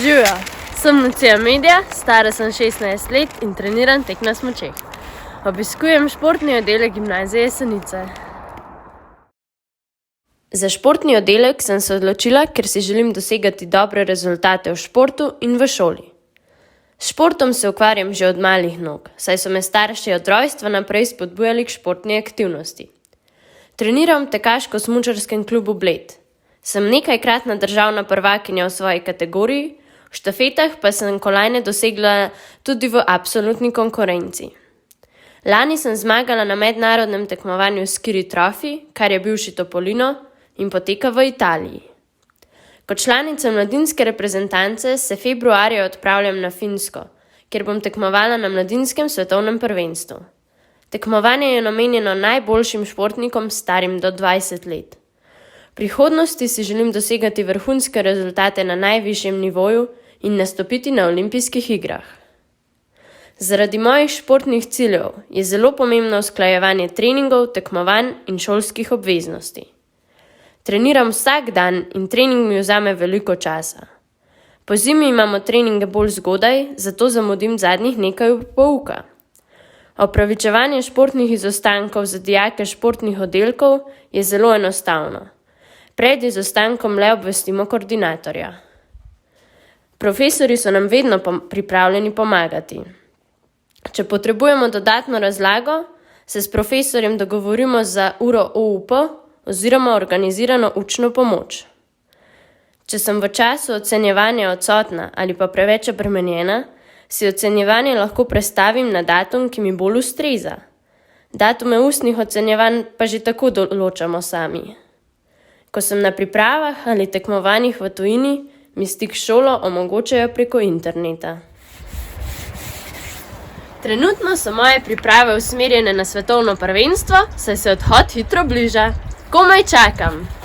Živjo, sem Lucija Medja, stara sem 16 let in treniram tek na smučeh. Obiskujem športni oddelek Gimnazije Jesenice. Za športni oddelek sem se odločila, ker si želim dosegati dobre rezultate v športu in v šoli. S športom se ukvarjam že od malih nog, saj so me starši od rojstva naprej spodbujali k športni aktivnosti. Treniram v tekaško-smučarskem klubu Bled. Sem nekajkratna državna prvakinja v svoji kategoriji, v štafetah pa sem kolajne dosegla tudi v absolutni konkurenci. Lani sem zmagala na mednarodnem tekmovanju Skiri Trophy, kar je bivši Topolino, in poteka v Italiji. Kot članica mladinske reprezentance se februarja odpravljam na Finsko, kjer bom tekmovala na mladinskem svetovnem prvenstvu. Tekmovanje je namenjeno najboljšim športnikom starim do 20 let. V prihodnosti si želim dosegati vrhunske rezultate na najvišjem nivoju in nastopiti na olimpijskih igrah. Zaradi mojih športnih ciljev je zelo pomembno usklajevanje treningov, tekmovanj in šolskih obveznosti. Treniram vsak dan in trening mi vzame veliko časa. Po zimi imamo treninge bolj zgodaj, zato zamudim zadnjih nekaj ur pouka. Opravičevanje športnih izostankov za dijake športnih oddelkov je zelo enostavno. Pred izostankom le obvestimo koordinatorja. Profesorji so nam vedno pripravljeni pomagati. Če potrebujemo dodatno razlago, se s profesorjem dogovorimo za uro OUP oziroma organizirano učno pomoč. Če sem v času ocenjevanja odsotna ali pa preveč obremenjena, si ocenjevanje lahko prestavim na datum, ki mi bolj ustreza. Datume ustnih ocenjevanj pa že tako določamo sami. Ko sem na pripravah ali tekmovanjih v tujini, mi stik s šolo omogočajo preko interneta. Trenutno so moje priprave usmerjene na svetovno prvenstvo, saj se odhod hitro bliža. Komaj čakam!